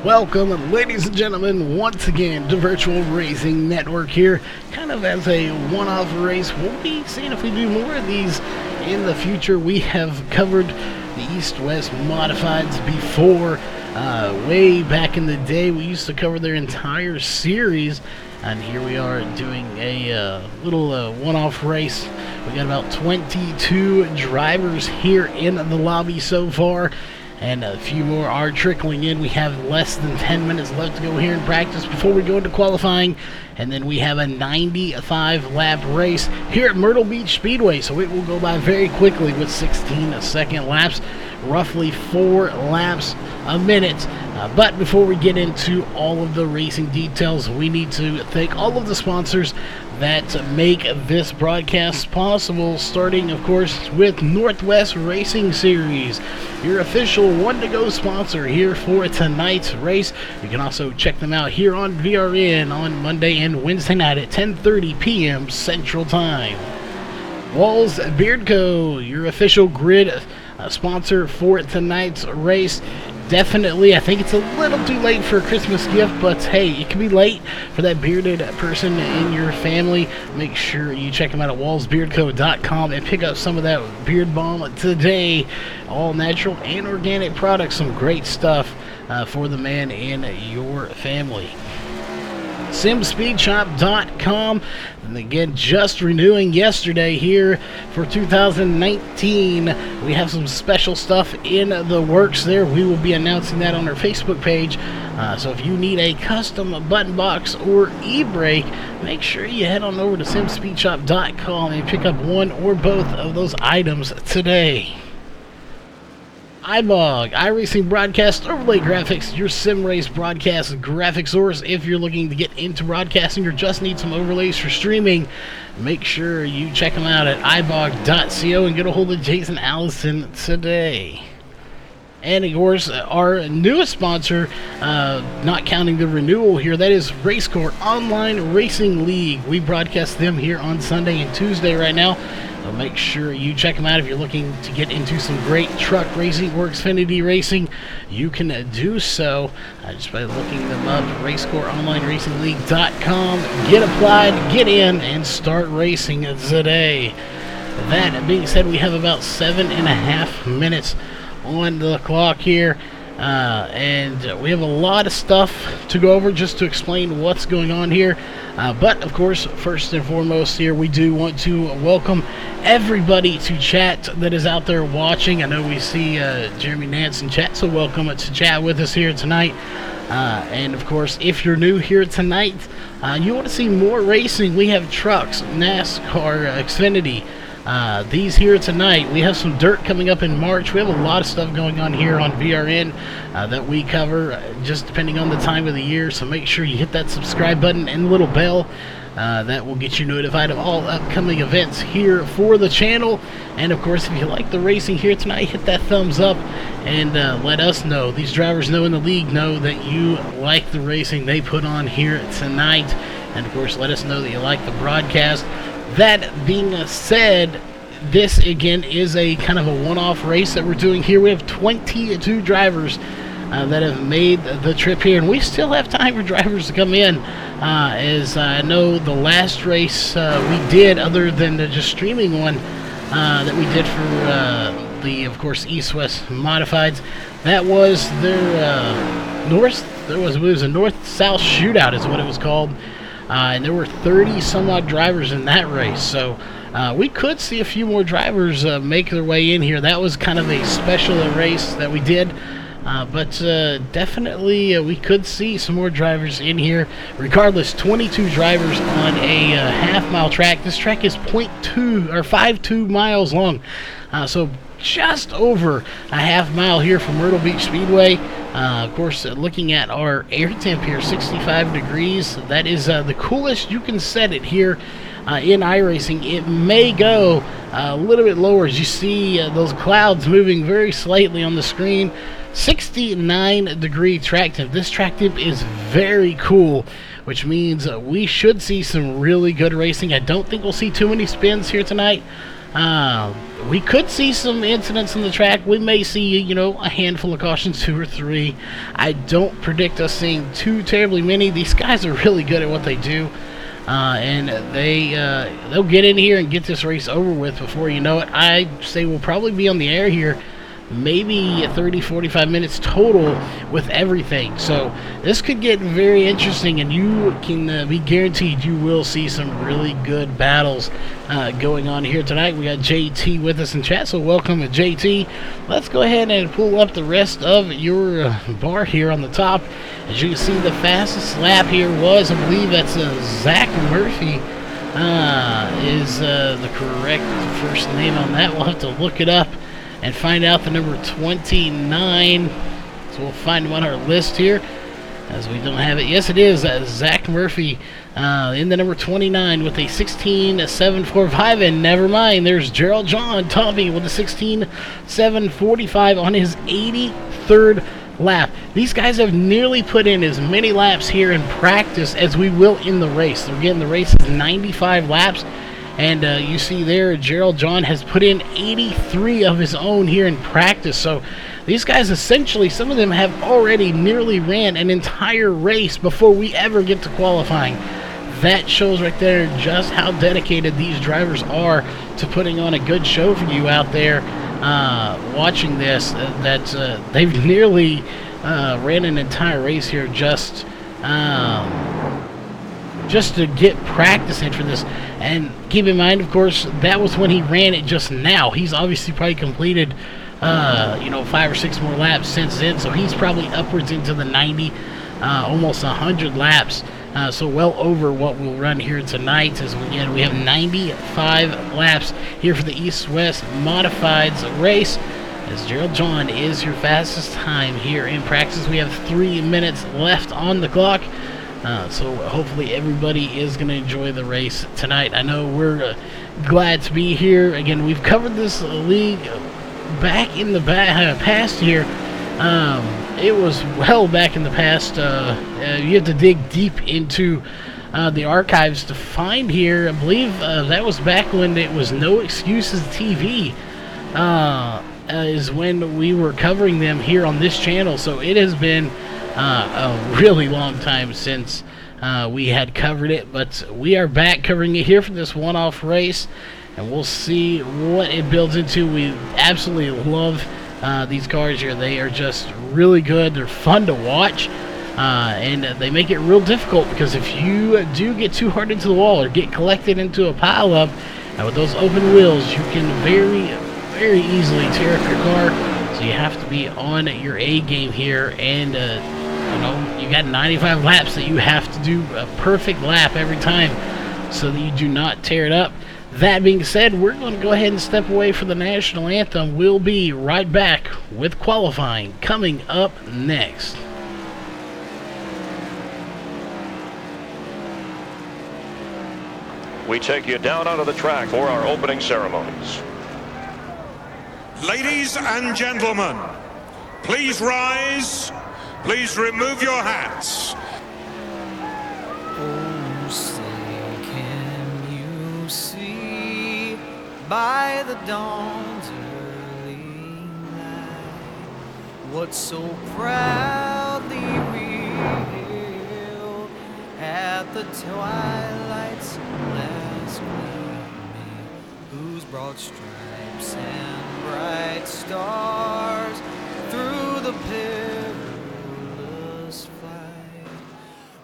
Welcome, ladies and gentlemen, once again to Virtual Racing Network here. Kind of as a one-off race. We'll be seeing if we do more of these in the future. We have covered the East-West Modifieds before. Way back in the day, we used to cover their entire series. And here we are doing a little one-off race. We got about 22 drivers here in the lobby so far. And a few more are trickling in. We have less than 10 minutes left to go here in practice before we go into qualifying. And then we have a 95-lap race here at Myrtle Beach Speedway. So it will go by very quickly with 16-second laps, roughly 4 laps a minute. But before we get into all of the racing details, we need to thank all of the sponsors that make this broadcast possible, starting, of course, with Northwest Racing Series, your official one-to-go sponsor here for tonight's race. You can also check them out here on VRN on Monday and Wednesday night at 10:30 p.m. Central Time. Walls Beard Co., your official grid sponsor for tonight's race. Definitely, I think it's a little too late for a Christmas gift, but hey, it can be late for that bearded person in your family. Make sure you check them out at wallsbeardco.com and pick up some of that beard balm today. All natural and organic products, some great stuff for the man in your family. SimSpeedShop.com, and again, just renewing yesterday here for 2019. We have some special stuff in the works there. We will be announcing that on our Facebook page. So if you need a custom button box or e-brake, make sure you head on over to SimSpeedShop.com and pick up one or both of those items today. iBog, iRacing Broadcast Overlay Graphics, your sim race broadcast graphic source. If you're looking to get into broadcasting or just need some overlays for streaming, make sure you check them out at ibog.co and get a hold of Jason Allison today. And of course, our newest sponsor, not counting the renewal here, that is RaceCore Online Racing League. We broadcast them here on Sunday and Tuesday right now. So make sure you check them out if you're looking to get into some great truck racing or Xfinity racing. You can do so just by looking them up, RaceCoreOnlineRacingLeague.com. Get applied, get in, and start racing today. That being said, we have about 7.5 minutes on the clock here. And we have a lot of stuff to go over just to explain what's going on here. But, of course, first and foremost here, we do want to welcome everybody to chat that is out there watching. I know we see Jeremy Nance in chat, so welcome to chat with us here tonight. And, of course, if you're new here tonight, you want to see more racing, we have trucks, NASCAR, Xfinity. These here tonight, we have some dirt coming up in March. We have a lot of stuff going on here on VRN that we cover, just depending on the time of the year. So make sure you hit that subscribe button and the little bell. That will get you notified of all upcoming events here for the channel. And of course, if you like the racing here tonight, hit that thumbs up and let us know. These drivers know in the league know that you like the racing they put on here tonight. And of course, let us know that you like the broadcast. That being said, this again is a kind of a one-off race that we're doing here. We have 22 drivers that have made the trip here, and we still have time for drivers to come in. As I know, the last race we did, other than the just streaming one that we did for the, of course, East-West Modifieds, that was their it was a north-south shootout is what it was called. And there were 30 some odd drivers in that race, so we could see a few more drivers make their way in here. That was kind of a special race that we did, but definitely we could see some more drivers in here. Regardless, 22 drivers on a half-mile track. This track is 5.2 miles long, so just over a half mile here from Myrtle Beach Speedway. Of course, looking at our air temp here, 65 degrees. That is the coolest you can set it here in iRacing. It may go a little bit lower as you see those clouds moving very slightly on the screen. 69 degree track temp. This track temp is very cool, which means we should see some really good racing. I don't think we'll see too many spins here tonight. We could see some incidents on the track. We may see, a handful of cautions, 2 or 3. I don't predict us seeing too terribly many. These guys are really good at what they do. And they'll get in here and get this race over with before you know it. I say we'll probably be on the air here maybe 30, 45 minutes total with everything. So this could get very interesting, and you can be guaranteed you will see some really good battles going on here tonight. We got JT with us in chat, so welcome to JT. Let's go ahead and pull up the rest of your bar here on the top. As you can see, the fastest lap here was, I believe that's Zach Murphy is the correct first name on that. We'll have to look it up and find out the number 29. So we'll find him on our list here, as we don't have it. Yes, it is Zach Murphy in the number 29 with a 16.745. And never mind, there's Gerald John Tommy with a 16.745 on his 83rd lap. These guys have nearly put in as many laps here in practice as we will in the race. Again, the race is 95 laps. And you see there, Gerald John has put in 83 of his own here in practice. So these guys essentially, some of them have already nearly ran an entire race before we ever get to qualifying. That shows right there just how dedicated these drivers are to putting on a good show for you out there watching this. They've nearly ran an entire race here just to get practice in for this. And keep in mind, of course, that was when he ran it just now. He's obviously probably completed 5 or 6 more laps since then, so he's probably upwards into the 90, almost 100 laps, so well over what we'll run here tonight. As we have 95 laps here for the East-West Modifieds race, as Gerald John is your fastest time here in practice. We have 3 minutes left on the clock. So hopefully everybody is going to enjoy the race tonight. I know we're glad to be here. Again, we've covered this league back in the past here. It was well back in the past. You have to dig deep into the archives to find here. I believe that was back when it was No Excuses TV. Is when we were covering them here on this channel. So it has been a really long time since we had covered it, but we are back covering it here for this one-off race, and we'll see what it builds into. We absolutely love these cars here. They are just really good. They're fun to watch, and they make it real difficult, because if you do get too hard into the wall or get collected into a pileup with those open wheels, you can very, very easily tear up your car. So you have to be on your A game here, and you got 95 laps that you have to do a perfect lap every time so that you do not tear it up. That being said, we're going to go ahead and step away for the national anthem. We'll be right back with qualifying coming up next. We take you down onto the track for our opening ceremonies. Ladies and gentlemen, please rise. Please remove your hats. Oh, say, can you see by the dawn's early light what so proudly we hailed at the twilight's last gleaming, whose broad stripes and bright stars through the perilous fight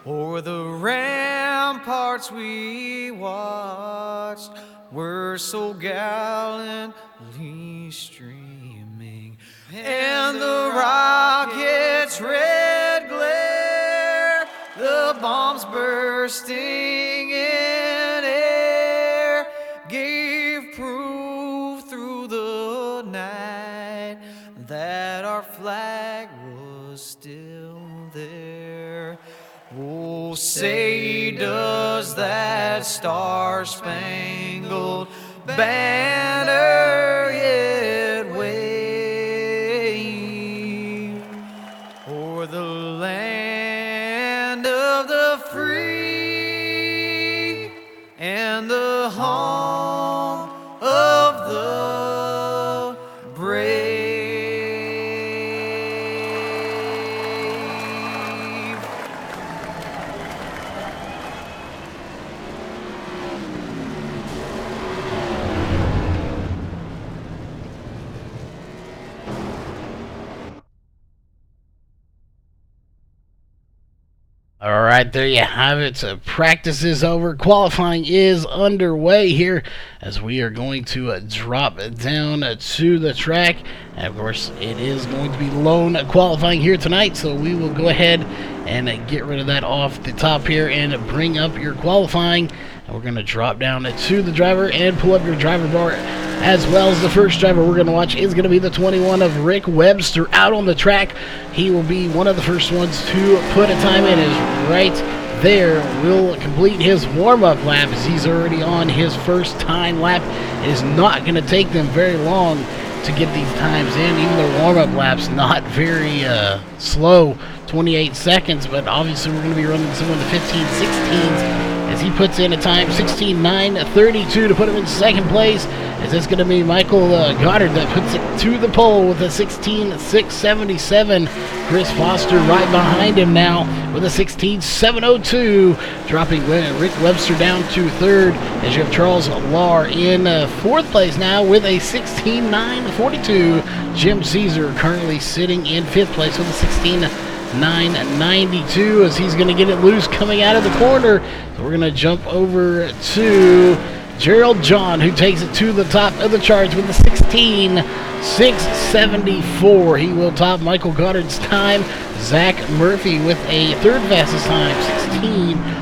o'er the ramparts we watched were so gallantly streaming, and the rockets' red glare, the bombs bursting in air, gave proof through the night that our flag was still there. Oh, say does that star-spangled banner yet wave o'er the land of the free and the home of All right, there you have it. Practice is over. Qualifying is underway here as we are going to drop down to the track. And of course, it is going to be lone qualifying here tonight, so we will go ahead and get rid of that off the top here and bring up your qualifying. And we're going to drop down to the driver and pull up your driver bar as well. As the first driver we're going to watch is going to be the 21 of Rick Webster out on the track. He will be one of the first ones to put a time in. Is right there. Will complete his warm-up lap as he's already on his first time lap. It is not going to take them very long to get these times in. Even their warm-up laps not very slow, 28 seconds, but obviously we're going to be running some of the 15, 16s as he puts in a time 16:9:32 to put him in second place. As it's going to be Michael Goddard that puts it to the pole with a 16:677. Chris Foster right behind him now with a 16:702, dropping Rick Webster down to third. As you have Charles Lahr in fourth place now with a 16:942. Jim Caesar currently sitting in fifth place with a 16:992 as he's going to get it loose coming out of the corner. So we're going to jump over to Gerald John, who takes it to the top of the charts with a 16:674. He will top Michael Goddard's time. Zach Murphy with a third fastest time,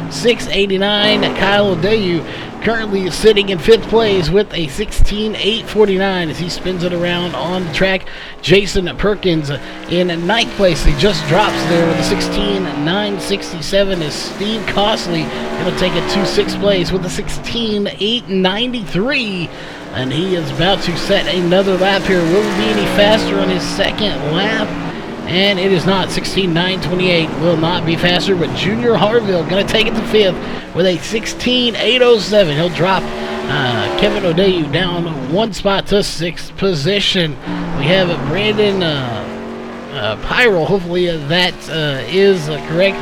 16:689. Kyle Odeyu currently sitting in fifth place with a 16:849 as he spins it around on the track. Jason Perkins in ninth place. He just drops there with a 16:967 as Steve Costley going to take it to sixth place with a 16:893. And he is about to set another lap here. Will it be any faster on his second lap? And it is not. 16:928 will not be faster, but Junior Harville going to take it to fifth with a 16:807. He'll drop Kevin Odeyu down one spot to sixth position. We have Brandon Pyrel. Hopefully that is correct.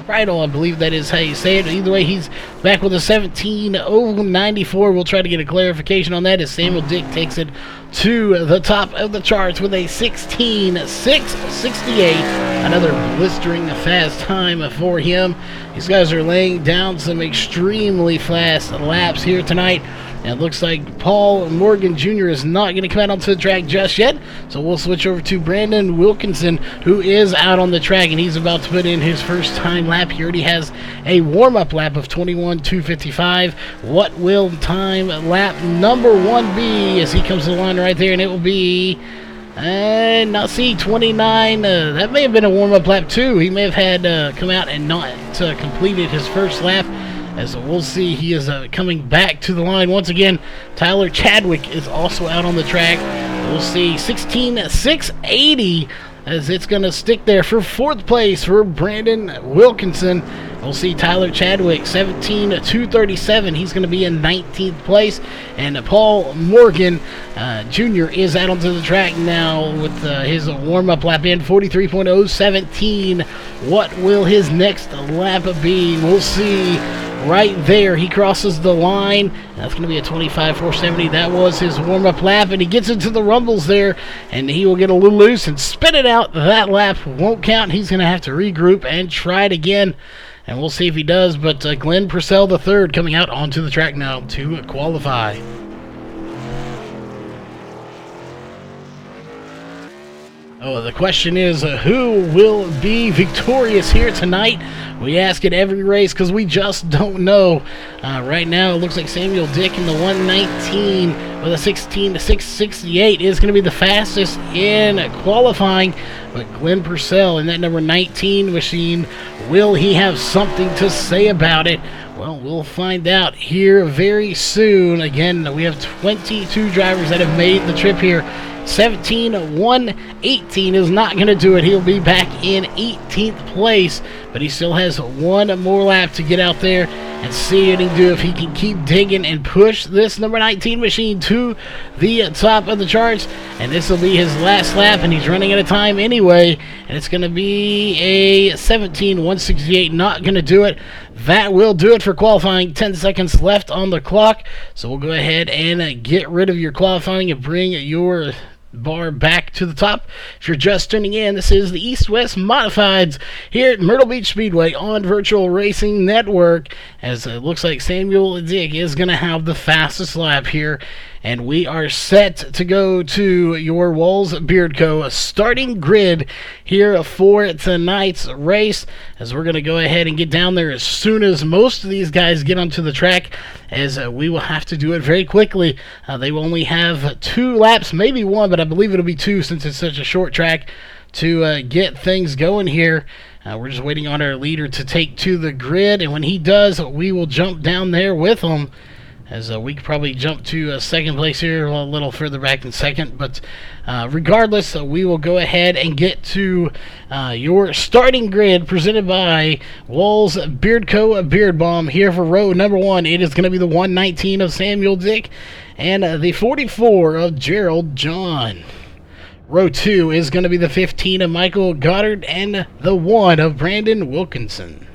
Bridal, I believe that is how you say it. Either way, he's back with a 17:094. We'll try to get a clarification on that as Samuel Dick takes it to the top of the charts with a 16:668. Another blistering fast time for him. These guys are laying down some extremely fast laps here tonight. And it looks like Paul Morgan Jr. is not going to come out onto the track just yet. So we'll switch over to Brandon Wilkinson, who is out on the track, and he's about to put in his first time lap. He already has a warm-up lap of 21:255. What will time lap number one be as he comes to the line right there? And it will be... not see 29. That may have been a warm-up lap too. He may have had come out and not completed his first lap. As we'll see, he is coming back to the line once again. Tyler Chadwick is also out on the track. We'll see 16:680 as it's going to stick there for fourth place for Brandon Wilkinson. We'll see Tyler Chadwick, 17:237. He's going to be in 19th place. And Paul Morgan Jr. is out onto the track now with his warm-up lap in, 43.017. What will his next lap be? We'll see right there. He crosses the line. That's going to be a 25.470. That was his warm-up lap, and he gets into the rumbles there, and he will get a little loose and spit it out. That lap won't count. He's going to have to regroup and try it again. And we'll see if he does, but Glenn Purcell III coming out onto the track now to qualify. Oh, the question is, who will be victorious here tonight? We ask at every race because we just don't know. Right now, it looks like Samuel Dick in the 119 with a 16:668 is going to be the fastest in qualifying. But Glenn Purcell in that number 19 machine, will he have something to say about it? Well, we'll find out here very soon. Again, we have 22 drivers that have made the trip here. 17:118 is not going to do it. He'll be back in 18th place, but he still has one more lap to get out there and see what he can do if he can keep digging and push this number 19 machine to the top of the charts. And this will be his last lap, and he's running out of time anyway, and it's going to be a 17:168. Not going to do it. That will do it for qualifying. 10 seconds left on the clock, so we'll go ahead and get rid of your qualifying and bring your bar back to the top. If you're just tuning in, this is the East-West Modifieds here at Myrtle Beach Speedway on Virtual Racing Network, as it looks like Samuel Dick is going to have the fastest lap here, and we are set to go to your Walls Beard Co. starting grid here for tonight's race, as we're going to go ahead and get down there as soon as most of these guys get onto the track, as we will have to do it very quickly. They will only have 2 laps, maybe 1, but I believe it'll be 2 since it's such a short track to get things going here. We're just waiting on our leader to take to the grid, and when he does, we will jump down there with him, as we could probably jump to second place here, a little further back than second, but regardless, we will go ahead and get to your starting grid presented by Walls Beard Co. Beard Balm here for row number 1. It is going to be the 119 of Samuel Dick and the 44 of Gerald John. Row 2 is going to be the 15 of Michael Goddard and the 1 of Brandon Wilkinson.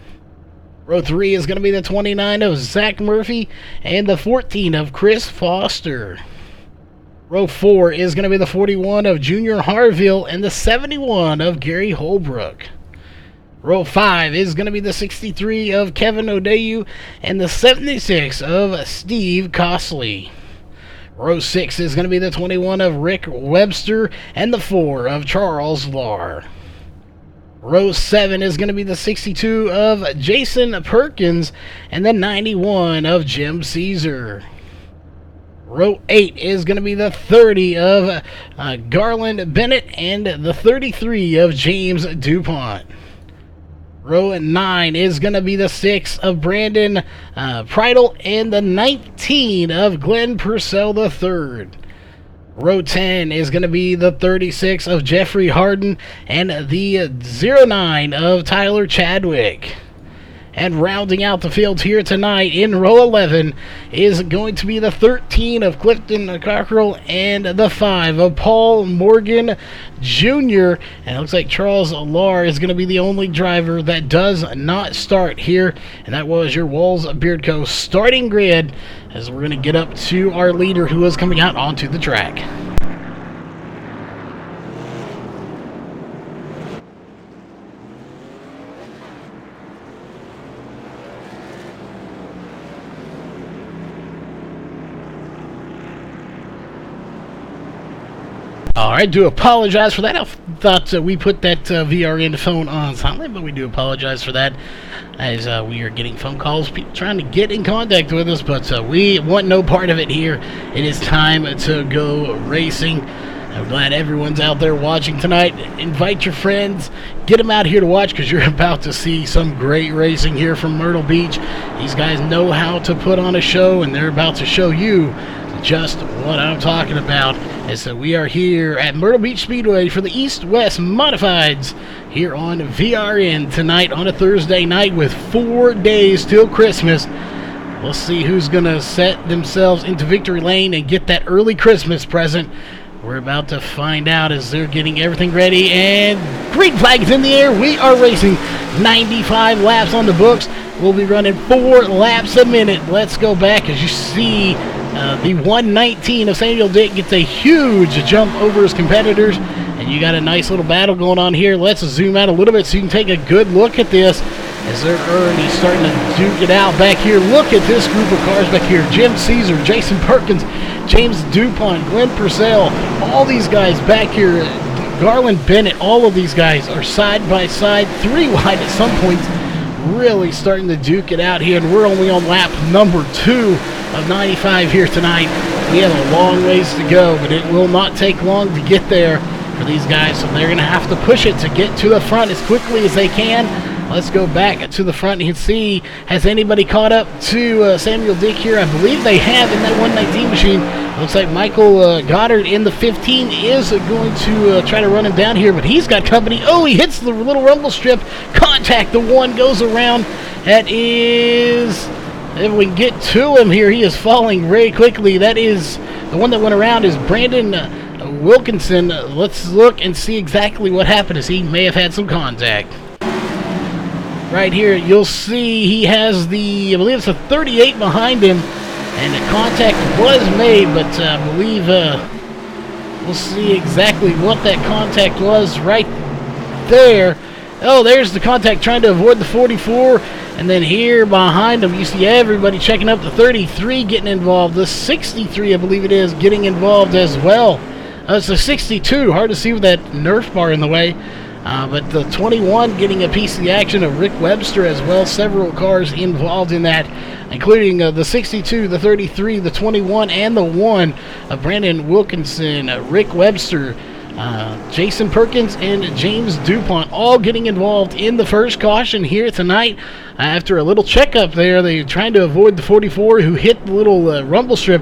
Row 3 is going to be the 29 of Zach Murphy and the 14 of Chris Foster. Row 4 is going to be the 41 of Junior Harville and the 71 of Gary Holbrook. Row 5 is going to be the 63 of Kevin Odeyu and the 76 of Steve Cosley. Row 6 is going to be the 21 of Rick Webster and the 4 of Charles Lahr. Row 7 is going to be the 62 of Jason Perkins and the 91 of Jim Caesar. Row 8 is going to be the 30 of Garland Bennett and the 33 of James DuPont. Row 9 is going to be the 6 of Brandon Pridle and the 19 of Glenn Purcell III. Row 10 is going to be the 36 of Jeffrey Harden and the 09 of Tyler Chadwick. And rounding out the field here tonight in row 11 is going to be the 13 of Clifton Cockrell and the 5 of Paul Morgan Jr. And it looks like Charles Lahr is going to be the only driver that does not start here. And that was your Walls Beard Co. starting grid, as we're going to get up to our leader who is coming out onto the track. Alright, do apologize for that. I thought we put that VRN phone on silent, but we do apologize for that, as we are getting phone calls, people trying to get in contact with us, but we want no part of it here. It is time to go racing. I'm glad everyone's out there watching tonight. Invite your friends, get them out here to watch, because you're about to see some great racing here from Myrtle Beach. These guys know how to put on a show, and they're about to show you just what I'm talking about. And so we are here at Myrtle Beach Speedway for the East-West Modifieds here on VRN tonight on a Thursday night with 4 days till Christmas. We'll see who's going to set themselves into victory lane and get that early Christmas present. We're about to find out as they're getting everything ready, and green flag is in the air. We are racing 95 laps on the books. We'll be running 4 laps a minute. Let's go back. As you see, the 119 of Samuel Dick gets a huge jump over his competitors, and you got a nice little battle going on here. Let's zoom out a little bit so you can take a good look at this, as they're already starting to duke it out back here. Look at this group of cars back here. Jim Caesar, Jason Perkins, James DuPont, Glenn Purcell, all these guys back here. Garland Bennett, all of these guys are side by side, 3 wide at some points, really starting to duke it out here, and we're only on lap number 2 of 95 here tonight. We have a long ways to go, but it will not take long to get there for these guys, so they're going to have to push it to get to the front as quickly as they can. Let's go back to the front and see, has anybody caught up to Samuel Dick here? I believe they have in that 119 machine. Looks like Michael Goddard in the 15 is going to try to run him down here, but he's got company. Oh, he hits the little rumble strip. Contact, the one goes around. That is, if we can get to him here, he is falling very quickly. That is, the one that went around is Brandon Wilkinson. Let's look and see exactly what happened, as he may have had some contact. Right here, you'll see he has the, I believe it's a 38 behind him, and the contact was made, but I believe We'll see exactly what that contact was right there. Oh, there's the contact trying to avoid the 44. And then here behind him, you see everybody checking up. The 33 getting involved. The 63, I believe it is, getting involved as well. It's the 62. Hard to see with that Nerf bar in the way. But the 21 getting a piece of the action of Rick Webster as well. Several cars involved in that, including the 62, the 33, the 21, and the 1 of Brandon Wilkinson, Rick Webster, Jason Perkins, and James DuPont all getting involved in the first caution here tonight. After a little checkup there, they're trying to avoid the 44 who hit the little rumble strip.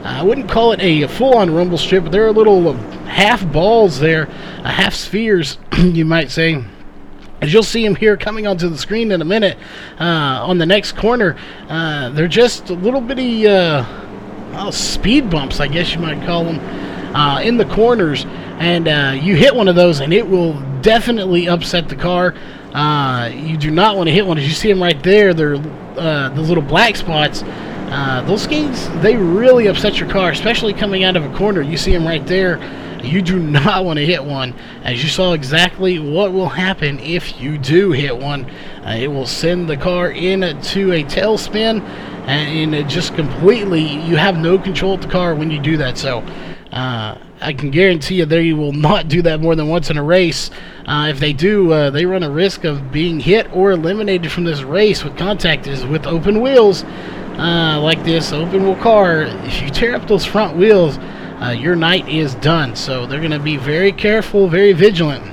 I wouldn't call it a full-on rumble strip, but there are little half balls there, half spheres, you might say. As you'll see them here coming onto the screen in a minute on the next corner, they're just a little bitty speed bumps, I guess you might call them, in the corners. And you hit one of those, and it will definitely upset the car. You do not want to hit one. As you see them right there, they're those little black spots. Those skates, they really upset your car, especially coming out of a corner. You see them right there. You do not want to hit one, as you saw exactly what will happen if you do hit one. It will send the car into a tailspin, and it just completely, you have no control of the car when you do that. So I can guarantee you they will not do that more than once in a race. If they do, they run a risk of being hit or eliminated from this race with contact. Is with open wheels like this, open wheel car, if you tear up those front wheels, your night is done. So they're going to be very careful, very vigilant,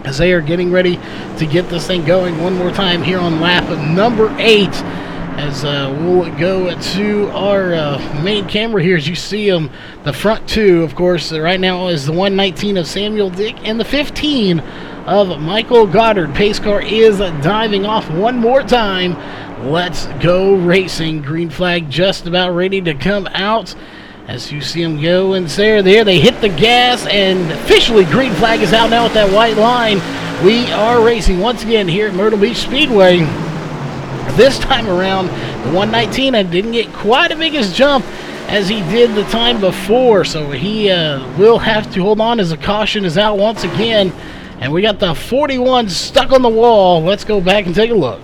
as they are getting ready to get this thing going one more time here on lap number 8. As we'll go to our main camera here, as you see them, the front two, of course, right now is the 119 of Samuel Dick and the 15 of Michael Goddard. Pace car is diving off one more time. Let's go racing. Green flag just about ready to come out. As you see them go, and there, they hit the gas, and officially green flag is out now with that white line. We are racing once again here at Myrtle Beach Speedway. This time around, the 119 didn't get quite as big a jump as he did the time before, so he will have to hold on as the caution is out once again. And we got the 41 stuck on the wall. Let's go back and take a look.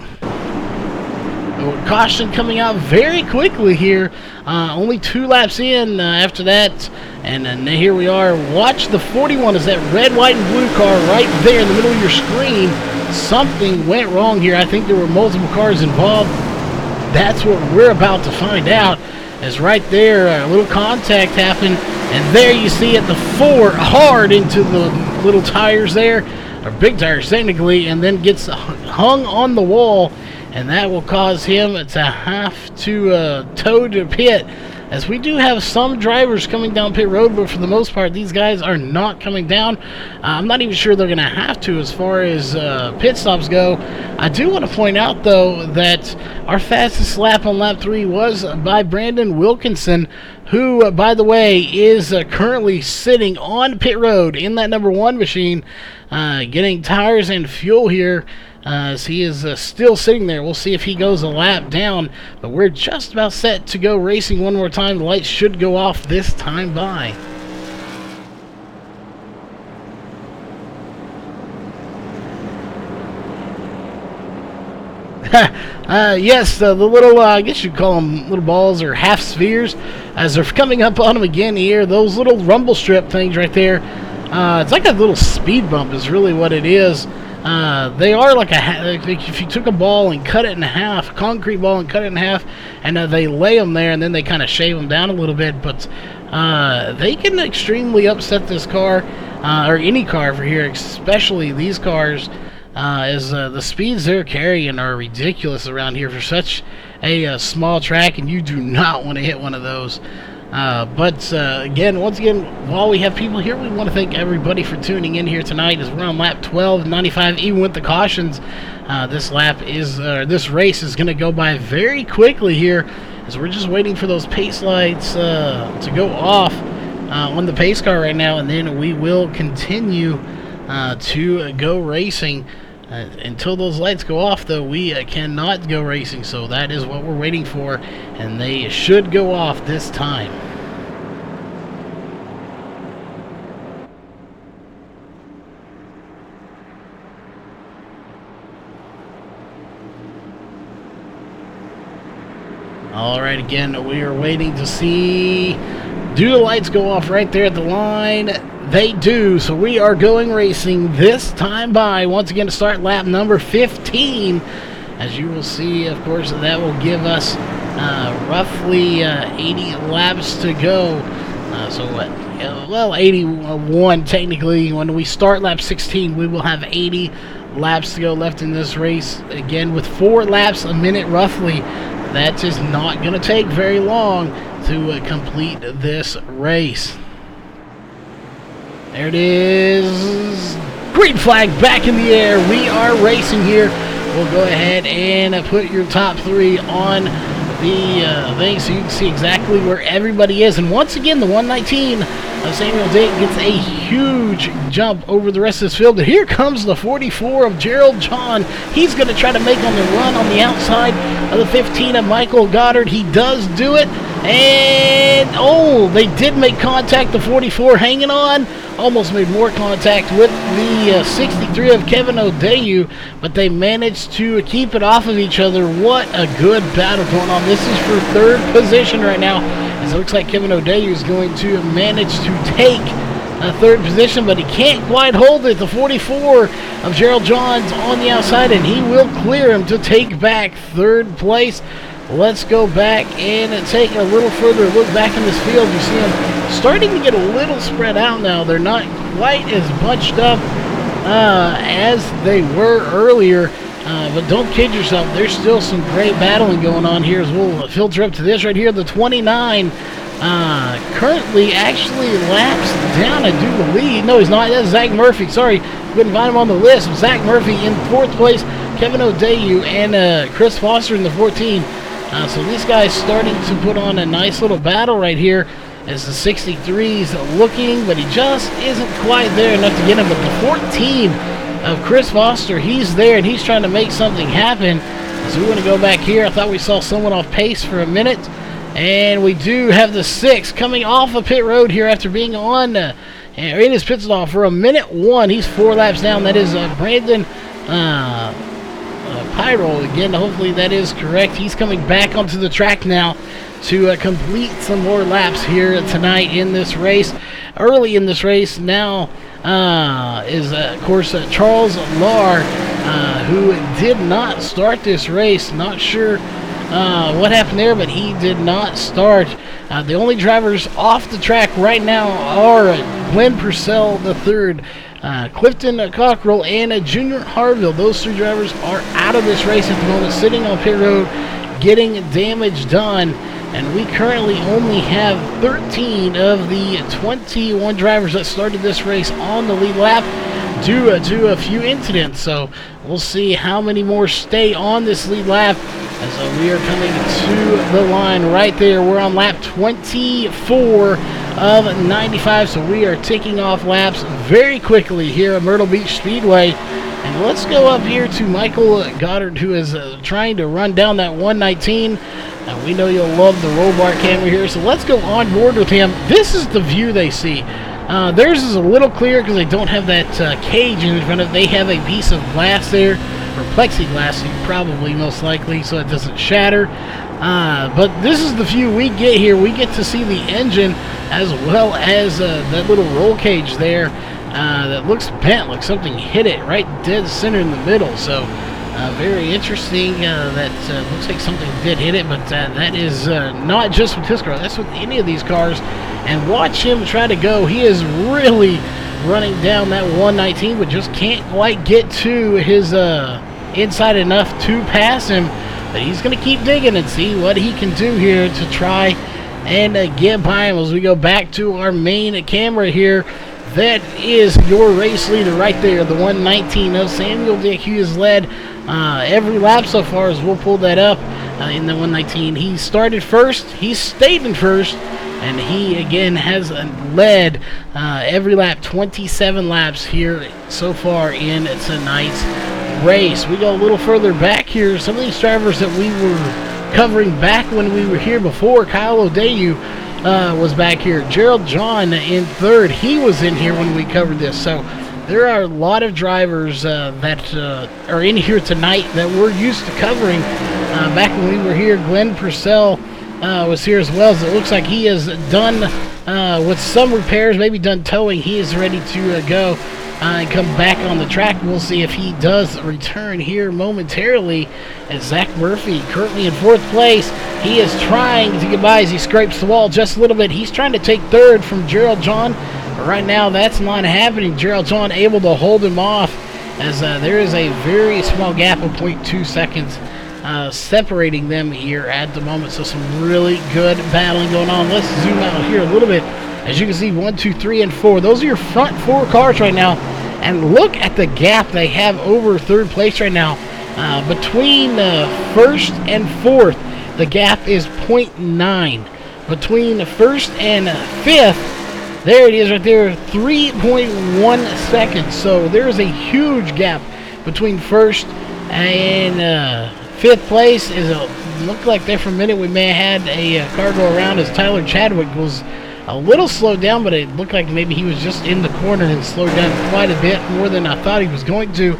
Caution coming out very quickly here. Only 2 laps in after that. And then here we are. Watch the 41 as that red, white, and blue car right there in the middle of your screen. Something went wrong here. I think there were multiple cars involved. That's what we're about to find out. As right there, a little contact happened. And there you see it, the 4 hard into the little tires there. Or big tires technically. And then gets hung on the wall. And that will cause him to have to tow to pit, as we do have some drivers coming down pit road, but for the most part, these guys are not coming down. I'm not even sure they're going to have to as far as pit stops go. I do want to point out, though, that our fastest lap on lap 3 was by Brandon Wilkinson, who, by the way, is currently sitting on pit road in that number 1 machine, getting tires and fuel here. As he is still sitting there. We'll see if he goes a lap down, but we're just about set to go racing one more time. The lights should go off this time by. Yes, the little, I guess you'd call them little balls or half spheres, as they're coming up on them again here. Those little rumble strip things right there. It's like a little speed bump is really what it is. They are like if you took a ball and cut it in half, a concrete ball and cut it in half, and they lay them there and then they kind of shave them down a little bit, but they can extremely upset this car, or any car over here, especially these cars, as the speeds they're carrying are ridiculous around here for such a small track, and you do not want to hit one of those. But once again, while we have people here, we want to thank everybody for tuning in here tonight. As we're on lap 12:95, even with the cautions, this race is going to go by very quickly here, as we're just waiting for those pace lights to go off on the pace car right now, and then we will continue to go racing. Until those lights go off, though, we cannot go racing, so that is what we're waiting for, and they should go off this time. All right, again, we are waiting to see, do the lights go off right there at the line? They do, so we are going racing this time by, once again, to start lap number 15. As you will see, of course, that will give us roughly 80 laps to go. So what? Well, 81 technically. When we start lap 16, we will have 80 laps to go left in this race. Again, with 4 laps a minute roughly, that is not going to take very long to complete this race. There it is. Green flag back in the air. We are racing here. We'll go ahead and put your top 3 on the thing so you can see exactly where everybody is. And once again, the 119 of Samuel Dick gets a huge jump over the rest of this field. But here comes the 44 of Gerald John. He's going to try to make on the run on the outside of the 15 of Michael Goddard. He does do it. And, oh, they did make contact. The 44 hanging on. Almost made more contact with the 63 of Kevin O'Dayu, but they managed to keep it off of each other. What a good battle going on. This is for 3rd position right now, as it looks like Kevin O'Dayu is going to manage to take a 3rd position, but he can't quite hold it. The 44 of Gerald Johns on the outside, and he will clear him to take back 3rd place. Let's go back and take a little further look back in this field. You see them starting to get a little spread out now. They're not quite as bunched up as they were earlier. But don't kid yourself. There's still some great battling going on here as we'll filter up to this right here. The 29 currently actually laps down, I do believe. No, he's not. That's Zach Murphy. Sorry, couldn't find him on the list. Zach Murphy in 4th place. Kevin O'Dayu and Chris Foster in the 14. So these guys starting to put on a nice little battle right here as the 63's looking, but he just isn't quite there enough to get him. But the 14 of Chris Foster, he's there, and he's trying to make something happen. So we want to go back here. I thought we saw someone off pace for a minute, and we do have the 6 coming off of pit road here after being on in his pit stop for a minute 1. He's 4 laps down. That is Brandon Pyro again. Hopefully that is correct. He's coming back onto the track now to complete some more laps here tonight in this race. Early in this race now is of course Charles Lahr, who did not start this race. Not sure what happened there, but he did not start. The only drivers off the track right now are Glenn Purcell III, Clifton Cockrell, and Junior Harville. Those 3 drivers are out of this race at the moment, sitting on pit road, getting damage done. And we currently only have 13 of the 21 drivers that started this race on the lead lap due to a few incidents. So we'll see how many more stay on this lead lap. And so we are coming to the line right there. We're on lap 24 of 95. So we are ticking off laps very quickly here at Myrtle Beach Speedway. And let's go up here to Michael Goddard, who is trying to run down that 119. And we know you'll love the roll bar camera here, so let's go on board with him. This is the view they see. Theirs is a little clearer because they don't have that cage in front of it. They have a piece of glass there, or plexiglass, probably most likely, so it doesn't shatter. But this is the view we get here. We get to see the engine as well as that little roll cage there that looks bent, like something hit it right dead center in the middle. So very interesting. That looks like something did hit it, but that is not just with his car. That's with any of these cars. And watch him try to go. He is really running down that 119, but just can't quite get to his inside enough to pass him. But he's going to keep digging and see what he can do here to try and get by him as we go back to our main camera here. That is your race leader right there, the 119 of Samuel Dick. He has led every lap so far, as we'll pull that up in the 119. He started first, he stayed in first, and he again has led every lap, 27 laps here so far in tonight's race. We go a little further back here. Some of these drivers that we were covering back when we were here before, Kyle O'Dayu was back here. Gerald John in 3rd. He was in here when we covered this. So there are a lot of drivers that are in here tonight that we're used to covering back when we were here, Glenn Purcell was here as well. So it looks like he is done with some repairs, maybe done towing. He is ready to go and come back on the track. We'll see if he does return here momentarily. As Zach Murphy currently in 4th place, he is trying to get by as he scrapes the wall just a little bit. He's trying to take 3rd from Gerald John, but right now that's not happening. Gerald John able to hold him off, as there is a very small gap of 0.2 seconds separating them here at the moment. So some really good battling going on. Let's zoom out here a little bit. As you can see, 1, 2, 3, and 4. Those are your front 4 cars right now. And look at the gap they have over 3rd place right now. Between 1st and 4th, the gap is 0.9. Between 1st and 5th, there it is right there, 3.1 seconds. So there's a huge gap between 1st and 5th place. Looked like there for a minute we may have had a car go around, as Tyler Chadwick was a little slowed down, but it looked like maybe he was just in the corner and slowed down quite a bit more than I thought he was going to.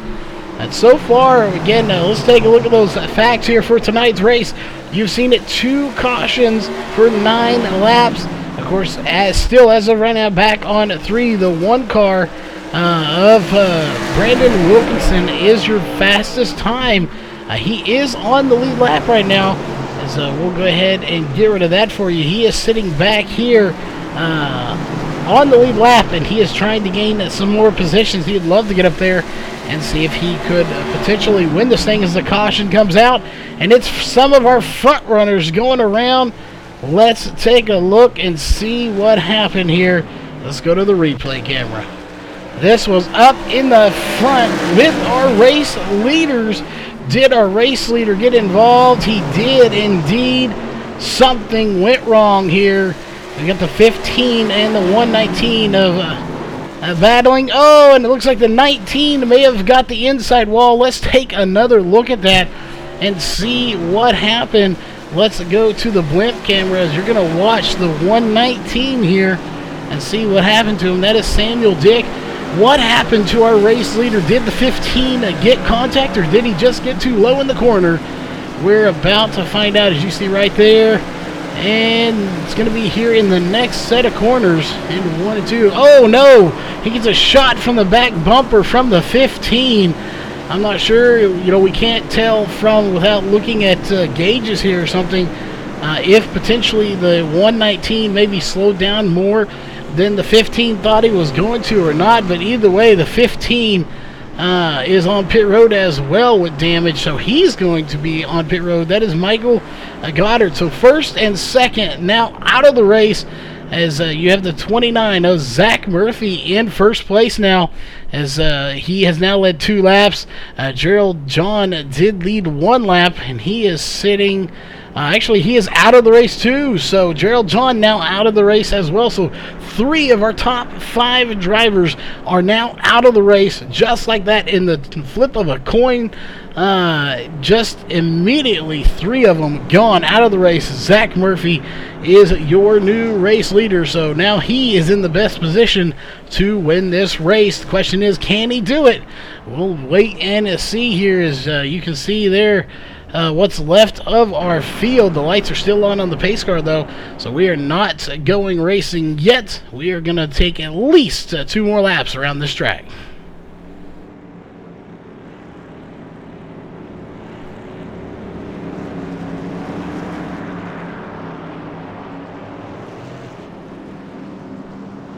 And so far, again, let's take a look at those facts here for tonight's race. You've seen it, 2 cautions for 9 laps. Of course, as of right now, back on 3, the 1 car of Brandon Wilkinson is your fastest time. He is on the lead lap right now, as we'll go ahead and get rid of that for you. He is sitting back here on the lead lap, and he is trying to gain some more positions. He'd love to get up there and see if he could potentially win this thing as the caution comes out. And it's some of our front runners going around. Let's take a look and see what happened here. Let's go to the replay camera. This was up in the front with our race leaders. Did our race leader get involved? He did indeed. Something went wrong here. We got the 15 and the 119 of battling. Oh, and it looks like the 19 may have got the inside wall. Let's take another look at that and see what happened. Let's go to the blimp cameras. You're going to watch the 119 here and see what happened to him. That is Samuel Dick. What happened to our race leader? Did the 15 get contact, or did he just get too low in the corner? We're about to find out, as you see right there. And it's going to be here in the next set of corners in 1 and 2. Oh, no! He gets a shot from the back bumper from the 15. I'm not sure. You know, we can't tell from without looking at gauges here or something if potentially the 119 maybe slowed down more than the 15 thought he was going to or not. But either way, the 15 is on pit road as well with damage, so he's going to be on pit road. That is Michael Goddard. So 1st and 2nd now out of the race, as you have the 29 of Zach Murphy in 1st place now, as he has now led 2 laps. Gerald John did lead 1 lap, and he is sitting actually he is out of the race too, so Gerald John now out of the race as well. So 3 of our top 5 drivers are now out of the race, just like that, in the flip of a coin. Just immediately 3 of them gone out of the race. Zach Murphy is your new race leader, so now he is in the best position to win this race. The question is, can he do it? We'll wait and see here. As you can see there, what's left of our field. The lights are still on the pace car though, so we are not going racing yet. We are going to take at least 2 more laps around this track.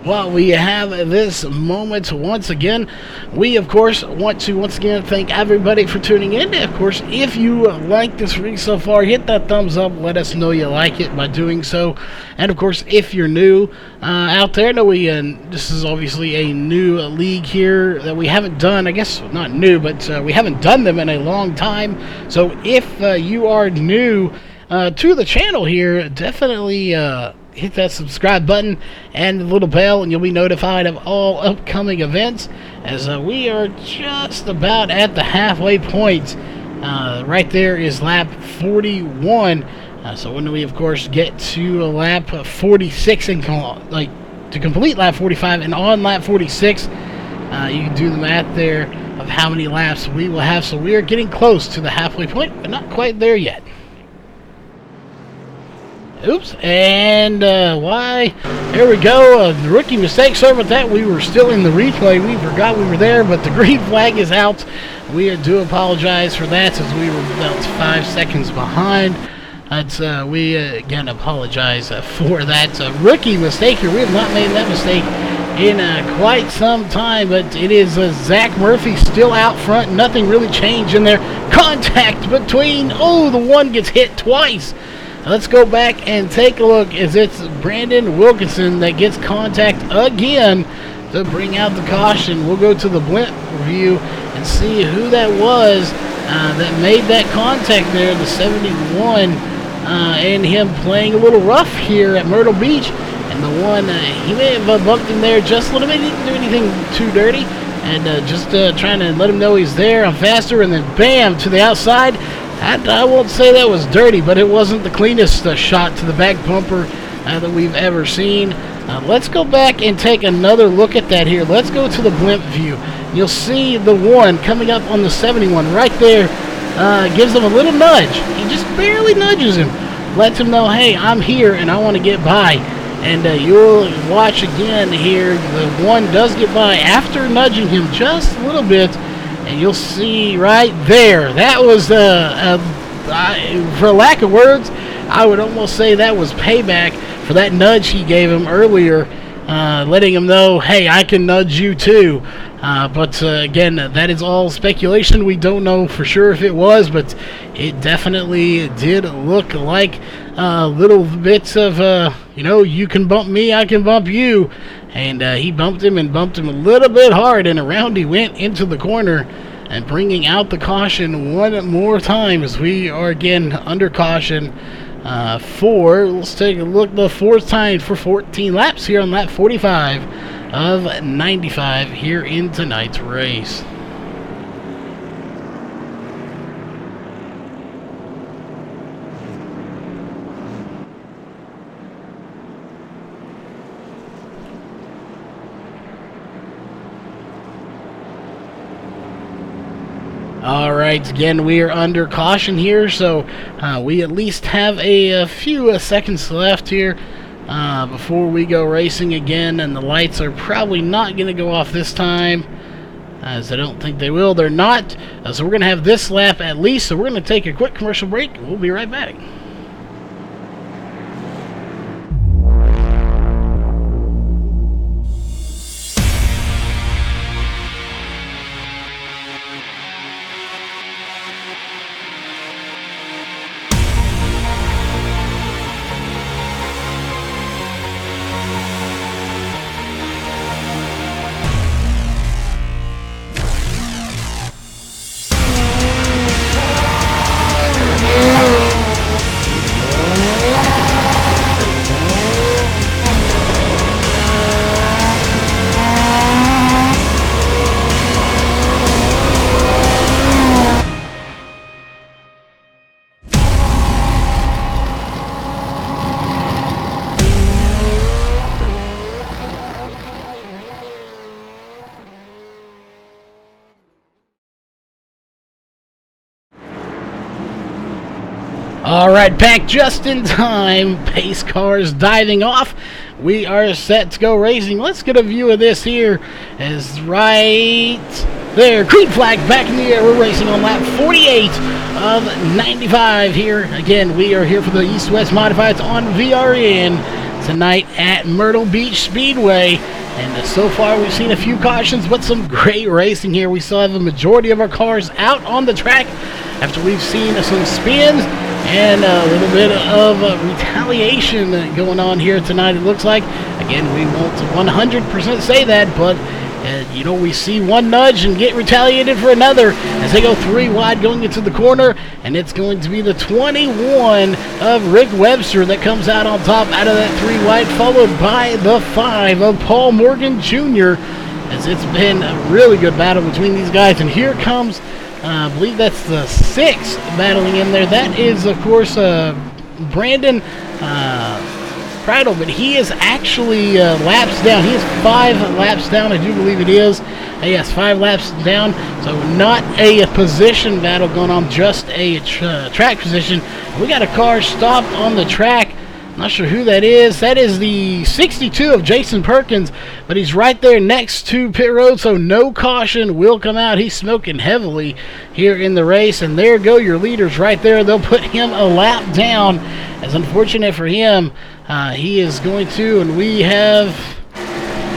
While we have this moment once again, we of course want to once again thank everybody for tuning in. Of course, if you like this rig so far, hit that thumbs up, let us know you like it by doing so. And of course, if you're new out there, no, this is obviously a new league here that we haven't done. I guess not new, but we haven't done them in a long time. So if you are new to the channel here, definitely hit that subscribe button and the little bell, and you'll be notified of all upcoming events, as we are just about at the halfway point. Right there is lap 41. So when we of course get to lap 46 and to complete lap 45 and on lap 46, you can do the math there of how many laps we will have. So we are getting close to the halfway point, but not quite there yet. Oops, and why? There we go. Rookie mistake. Sorry about that. We were still in the replay. We forgot we were there, but the green flag is out. We do apologize for that, since we were about 5 seconds behind. We again apologize for that rookie mistake here. We have not made that mistake in quite some time, but it is Zach Murphy still out front. Nothing really changed in there. Contact between, oh, the one gets hit twice. Let's go back and take a look, as it's Brandon Wilkinson that gets contact again to bring out the caution. We'll go to the blimp view and see who that was that made that contact there, the 71, and him playing a little rough here at Myrtle Beach. And the one, he may have bumped him there just a little bit. He didn't do anything too dirty. And just trying to let him know he's there. I'm faster. And then bam, to the outside. I won't say that was dirty, but it wasn't the cleanest shot to the back bumper that we've ever seen. Let's go back and take another look at that here. Let's go to the blimp view. You'll see the one coming up on the 71 right there. Gives him a little nudge. He just barely nudges him. Lets him know, hey, I'm here and I want to get by. And you'll watch again here. The one does get by after nudging him just a little bit. And you'll see right there. That was, for lack of words, I would almost say that was payback for that nudge he gave him earlier. Letting him know, hey, I can nudge you too. But again, that is all speculation. We don't know for sure if it was, but it definitely did look like little bits of, you can bump me, I can bump you. And he bumped him and bumped him a little bit hard, and around he went into the corner, and bringing out the caution one more time as we are again under caution. Let's take a look, the fourth time for 14 laps here on lap 45 of 95 here in tonight's race. Alright, again, we are under caution here, so we at least have a few seconds left here before we go racing again, and the lights are probably not going to go off this time, as I don't think they will. They're not, so we're going to have this lap at least, so we're going to take a quick commercial break. We'll be right back. Alright, back just in time. Pace cars diving off. We are set to go racing. Let's get a view of this here. As right there, green flag back in the air. We're racing on lap 48 of 95 here. Again, we are here for the East-West Modifieds on VRN tonight at Myrtle Beach Speedway. And so far we've seen a few cautions, but some great racing here. We still have a majority of our cars out on the track after we've seen some spins and a little bit of retaliation going on here tonight, it looks like. Again, we won't 100% say that, but we see one nudge and get retaliated for another as they go 3 wide going into the corner, and it's going to be the 21 of Rick Webster that comes out on top out of that 3 wide, followed by the 5 of Paul Morgan Jr., as it's been a really good battle between these guys. And here comes, I believe that's the 6 battling in there. That is, of course, Brandon Prattle, but he is actually laps down. He is 5 laps down, I do believe it is. Yes, 5 laps down, so not a position battle going on, just a track position. We got a car stopped on the track Not sure who that is. That is the 62 of Jason Perkins, but he's right there next to pit road, so no caution will come out. He's smoking heavily here in the race, and there go your leaders right there. They'll put him a lap down. As unfortunate for him, he is going to, and we have...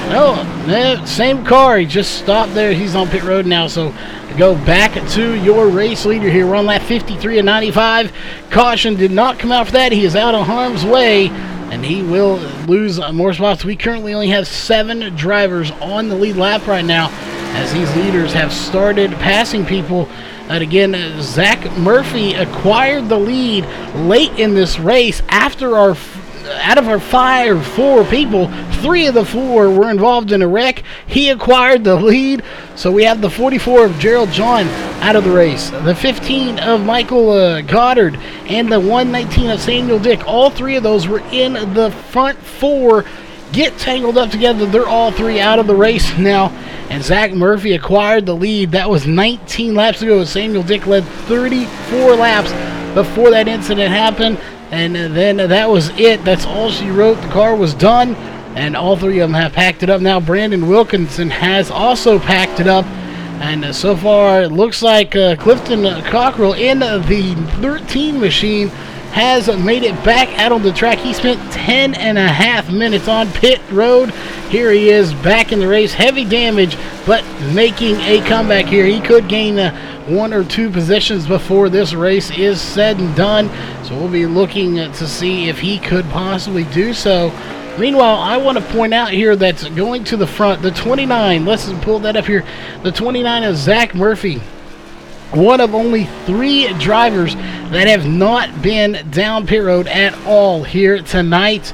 no, same car. He just stopped there. He's on pit road now, so go back to your race leader here. We're on lap 53 and 95. Caution did not come out for that. He is out of harm's way, and he will lose more spots. We currently only have 7 drivers on the lead lap right now, as these leaders have started passing people. And again, Zach Murphy acquired the lead late in this race after out of our 4 people, 3 of the 4 were involved in a wreck. He acquired the lead, so we have the 44 of Gerald John out of the race, the 15 of Michael Goddard, and the 119 of Samuel Dick. All 3 of those were in the front 4. Get tangled up together. They're all 3 out of the race now, and Zach Murphy acquired the lead. That was 19 laps ago. Samuel Dick led 34 laps before that incident happened. And then that was it. That's all she wrote. The car was done, and all 3 of them have packed it up now. Brandon Wilkinson has also packed it up, and so far it looks like Clifton Cockrell in the 13 machine has made it back out on the track. He spent 10.5 minutes on pit road. Here he is back in the race. Heavy damage, but making a comeback here. He could gain 1 or 2 positions before this race is said and done. So we'll be looking to see if he could possibly do so. Meanwhile, I want to point out here that's going to the front, the 29. Let's pull that up here. The 29 is Zach Murphy. One of only 3 drivers that have not been down pit road at all here tonight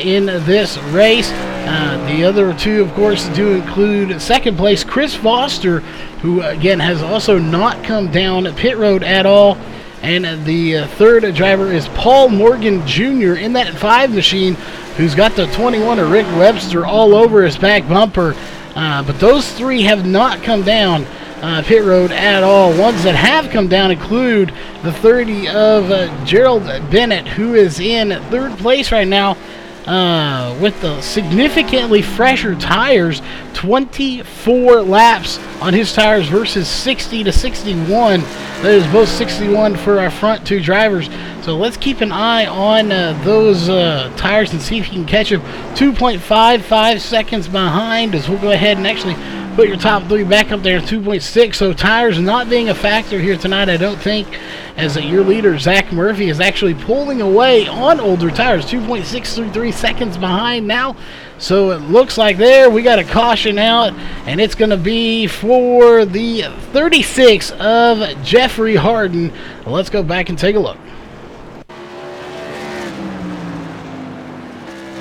in this race. The other 2, of course, do include second place Chris Foster, who again has also not come down pit road at all. And the 3rd driver is Paul Morgan Jr. in that 5 machine, who's got the 21 of Rick Webster all over his back bumper. But those 3 have not come down pit road at all. Ones that have come down include the 30 of Gerald Bennett, who is in 3rd place right now with the significantly fresher tires. 24 laps on his tires versus 60 to 61. That is both 61 for our front 2 drivers. So let's keep an eye on those tires and see if you can catch him. 2.55 seconds behind, as we'll go ahead and actually put your top 3 back up there at 2.6. So tires not being a factor here tonight, I don't think, as your leader Zach Murphy is actually pulling away on older tires. 2.633 seconds behind now. So it looks like there we got a caution out, and it's going to be for the 36 of Jeffrey Harden. Let's go back and take a look.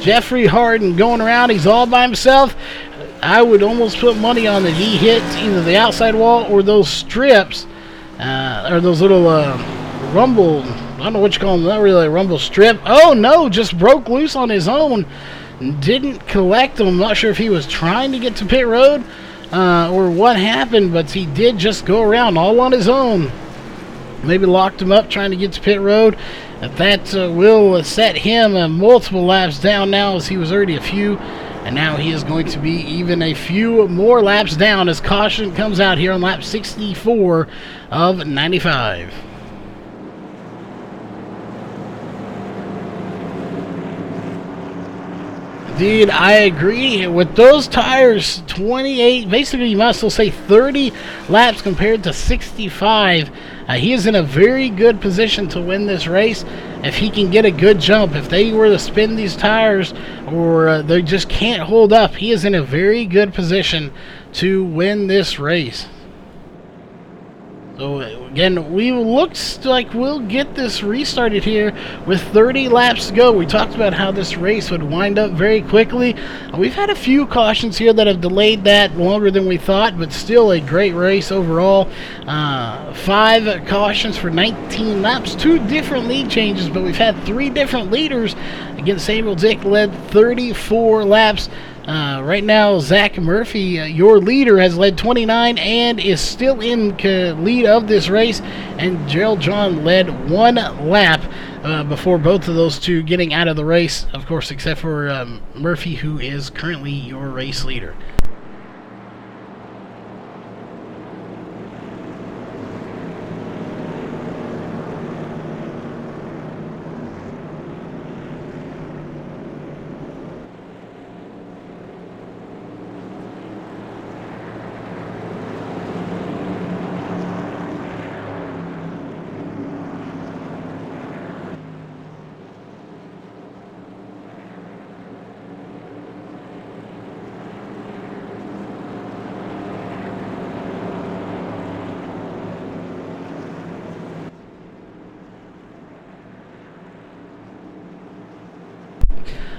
Jeffrey Harden going around. He's all by himself. I would almost put money on that he hit either the outside wall or those strips, or those little rumble, I don't know what you call them, not really a rumble strip. Oh no, just broke loose on his own. Didn't collect them. I'm not sure if he was trying to get to pit road or what happened, but he did just go around all on his own. Maybe locked him up trying to get to pit road. That will set him multiple laps down now, as he was already a few. And now he is going to be even a few more laps down as caution comes out here on lap 64 of 95. Indeed, I agree. With those tires, 28, basically you might as well say 30 laps compared to 65. He is in a very good position to win this race if he can get a good jump. If they were to spin these tires or they just can't hold up, he is in a very good position to win this race. So again, we looks like we'll get this restarted here with 30 laps to go. We talked about how this race would wind up very quickly. We've had a few cautions here that have delayed that longer than we thought, but still a great race overall. 5 cautions for 19 laps, 2 different lead changes, but we've had 3 different leaders. Again, Samuel Dick led 34 laps. Right now, Zach Murphy, your leader, has led 29 and is still in lead of this race. And Gerald John led 1 lap before both of those two getting out of the race, of course, except for Murphy, who is currently your race leader.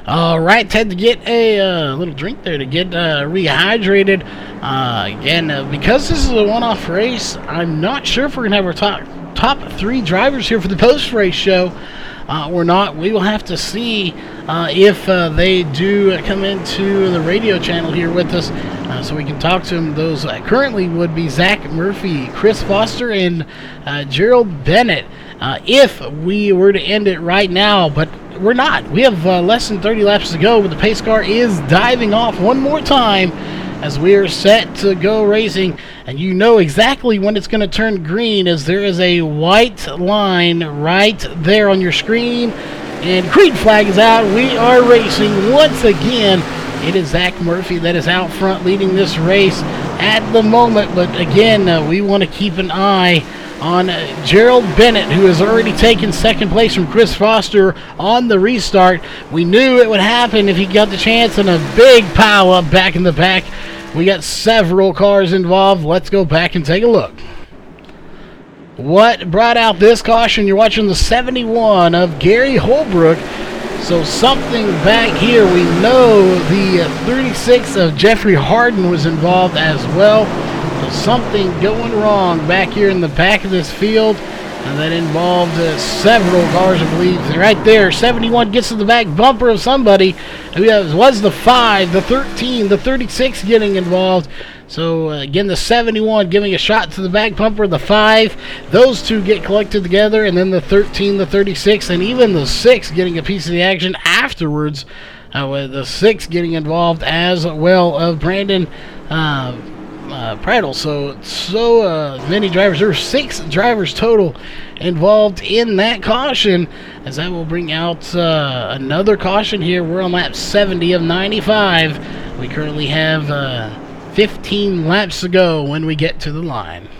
All right, had to get a little drink there to get rehydrated. Again, because this is a one-off race, I'm not sure if we're going to have our top 3 drivers here for the post-race show or not. We will have to see if they do come into the radio channel here with us so we can talk to them. Those currently would be Zach Murphy, Chris Foster, and Gerald Bennett. If we were to end it right now, but we're not. We have less than 30 laps to go, but the pace car is diving off one more time as we are set to go racing. And you know exactly when it's going to turn green, as there is a white line right there on your screen. And green flag is out. We are racing once again. It is Zach Murphy that is out front leading this race at the moment. But again, we want to keep an eye on Gerald Bennett, who has already taken second place from Chris Foster on the restart. We knew it would happen if he got the chance, and a big pile up back in the back. We got several cars involved. Let's go back and take a look. What brought out this caution? You're watching the 71 of Gary Holbrook. So something back here. We know the 36 of Jeffrey Harden was involved as well. Something going wrong back here in the back of this field, and that involved several cars, I believe. Right there, 71 gets to the back bumper of somebody. Who was the 5, the 13, the 36 getting involved. So again, the 71 giving a shot to the back bumper, the 5. Those two get collected together, and then the 13, the 36, and even the 6 getting a piece of the action afterwards. With the 6 getting involved as well of Brandon Prattle. So many drivers. There were 6 drivers total involved in that caution, as that will bring out another caution here. We're on lap 70 of 95. We currently have 15 laps to go when we get to the line.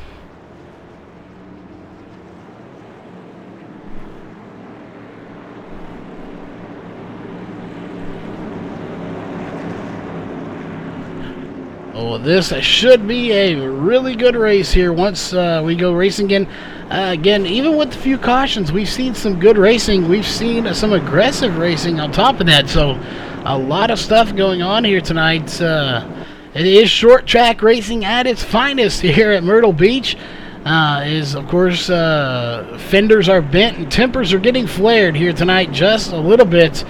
Oh, this should be a really good race here once we go racing again. Again, even with a few cautions, we've seen some good racing. We've seen some aggressive racing on top of that. So a lot of stuff going on here tonight. It is short track racing at its finest here at Myrtle Beach. Of course, fenders are bent and tempers are getting flared here tonight just a little bit.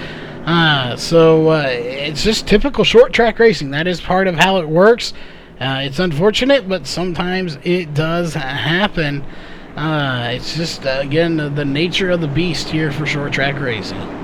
So it's just typical short track racing. That is part of how it works. It's unfortunate, but sometimes it does happen. It's just, again, the nature of the beast here for short track racing.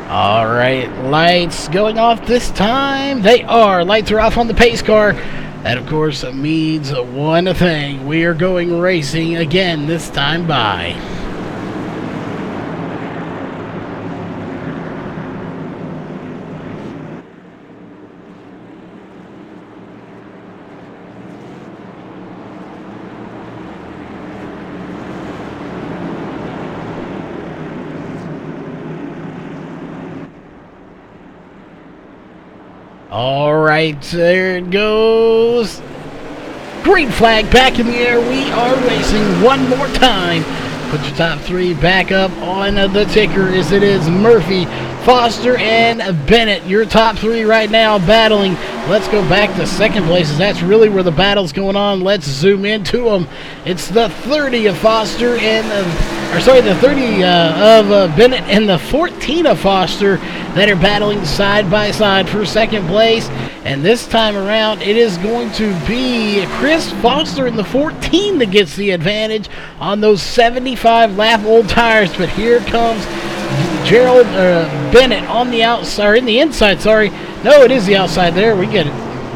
All right, lights going off this time. They are. Lights are off on the pace car. That, of course, means one thing. We are going racing again, this time by. All right, there it goes. Green flag back in the air. We are racing one more time. Put your top three back up on the ticker as it is Murphy, Foster, and Bennett. Your top three right now battling. Let's go back to second place, as that's really where the battle's going on. Let's zoom into them. It's the 30 of Foster and the 30 of Bennett and the 14 of Foster that are battling side by side for second place. And this time around, it is going to be Chris Foster in the 14 that gets the advantage on those 75 lap old tires. But here comes Gerald Bennett on the outside, or in the inside, sorry. No, it is the outside there. We get it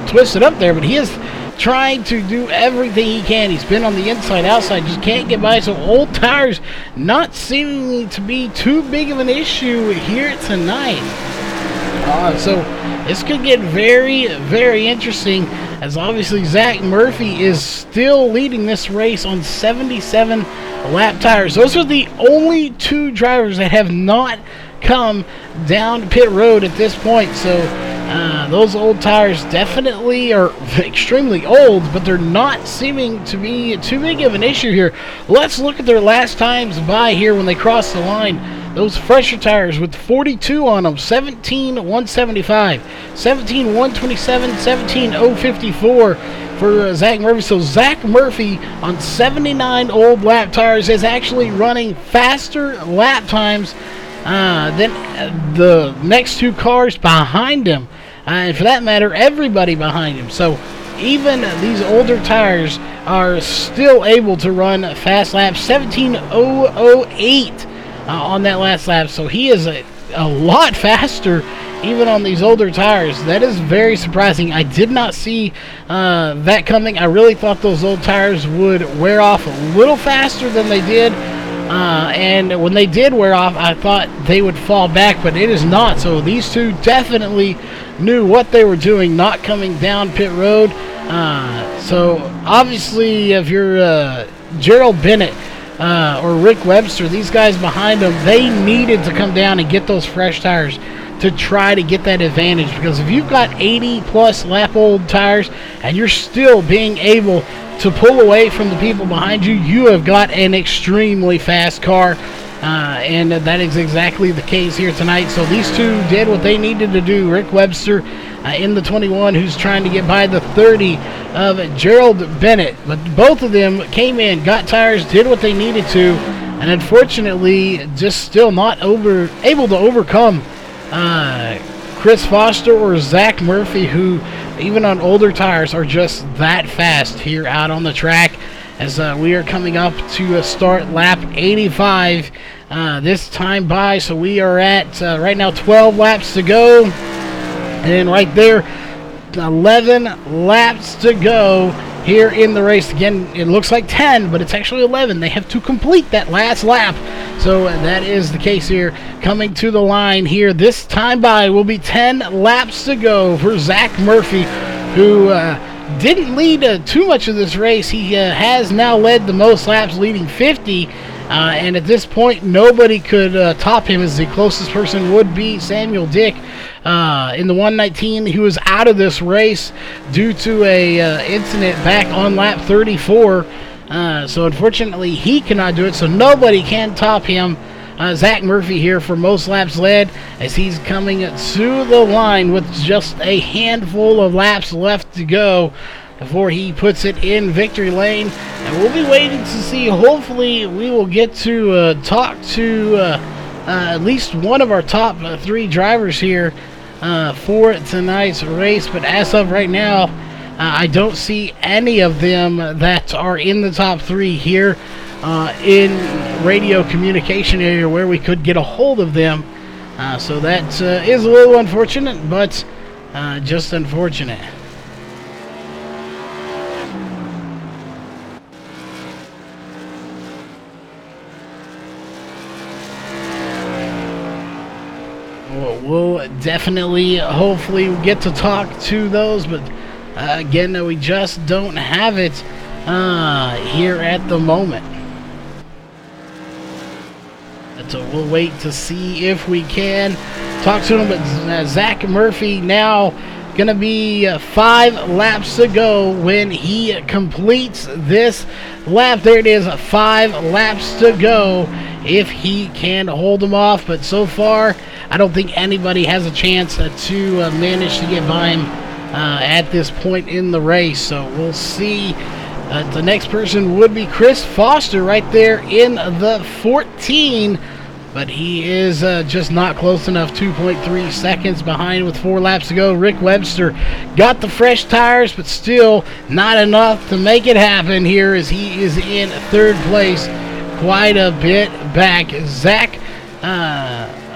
twisted up there, but he is trying to do everything he can. He's been on the inside, outside, just can't get by. So old tires not seeming to be too big of an issue here tonight. So this could get very, very interesting, as obviously Zach Murphy is still leading this race on 77 lap tires. Those are the only two drivers that have not come down pit road at this point. So those old tires definitely are extremely old, but they're not seeming to be too big of an issue here. Let's look at their last times by here when they cross the line. Those fresher tires with 42 on them, 17,175, 17,127, 17,054 for Zach Murphy. So Zach Murphy on 79 old lap tires is actually running faster lap times than the next two cars behind him. And for that matter, everybody behind him. So even these older tires are still able to run fast laps. 17,008 on that last lap. So he is a lot faster even on these older tires. That is very surprising. I did not see that coming. I really thought those old tires would wear off a little faster than they did. And when they did wear off, I thought they would fall back, but it is not. So these two definitely knew what they were doing, not coming down pit road. So obviously, if you're Gerald Bennett or Rick Webster, these guys behind them, they needed to come down and get those fresh tires to try to get that advantage. Because if you've got 80 plus lap old tires and you're still being able to pull away from the people behind you, you have got an extremely fast car. And that is exactly the case here tonight. So these two did what they needed to do. Rick Webster in the 21, who's trying to get by the 30 of Gerald Bennett. But both of them came in, got tires, did what they needed to, and unfortunately just still not able to overcome Chris Foster or Zach Murphy, who even on older tires are just that fast here out on the track. As we are coming up to start lap 85 this time by. So we are at right now 12 laps to go. And right there, 11 laps to go here in the race. Again, it looks like 10, but it's actually 11. They have to complete that last lap. So that is the case here. Coming to the line here this time by will be 10 laps to go for Zach Murphy, who didn't lead too much of this race. He has now led the most laps, leading 50. And at this point, nobody could top him, as the closest person would be Samuel Dick. In the 119, he was out of this race due to a incident back on lap 34. So unfortunately, he cannot do it. So nobody can top him. Zach Murphy here for most laps led, as he's coming to the line with just a handful of laps left to go before he puts it in victory lane. And we'll be waiting to see. Hopefully we will get to talk to at least one of our top three drivers here for tonight's race. But as of right now, I don't see any of them that are in the top three here in radio communication area where we could get a hold of them. So that is a little unfortunate, but just unfortunate. We'll definitely, hopefully, get to talk to those, but again, we just don't have it here at the moment. So we'll wait to see if we can talk to him. But Zach Murphy now going to be 5 laps to go when he completes this lap. There it is, 5 laps to go if he can hold them off. But so far, I don't think anybody has a chance to manage to get by him at this point in the race. So we'll see. The next person would be Chris Foster right there in the 14. But he is just not close enough. 2.3 seconds behind with 4 laps to go. Rick Webster got the fresh tires, but still not enough to make it happen here as he is in 3rd place, quite a bit back. Zach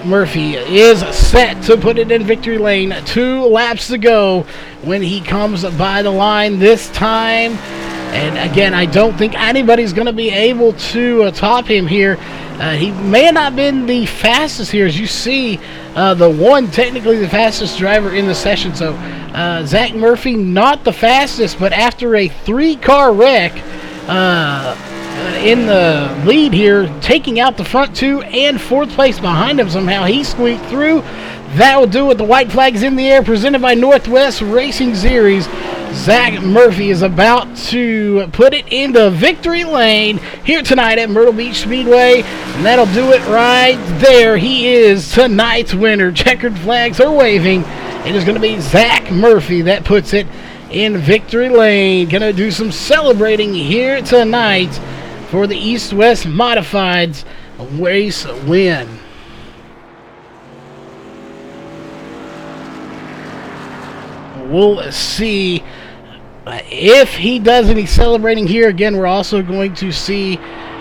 Murphy is set to put it in victory lane. 2 laps to go when he comes by the line this time. And again, I don't think anybody's going to be able to top him here. He may have not been the fastest here. As you see, technically the fastest driver in the session. So Zach Murphy, not the fastest, but after a 3-car wreck in the lead here, taking out the front 2 and 4th place behind him somehow. He squeaked through. That will do it. The white flag's in the air, presented by Northwest Racing Series. Zach Murphy is about to put it in the victory lane here tonight at Myrtle Beach Speedway. And that'll do it right there. He is tonight's winner. Checkered flags are waving. It is going to be Zach Murphy that puts it in victory lane. Going to do some celebrating here tonight for the East-West Modifieds race win. We'll see if he does any celebrating here. Again, we're also going to see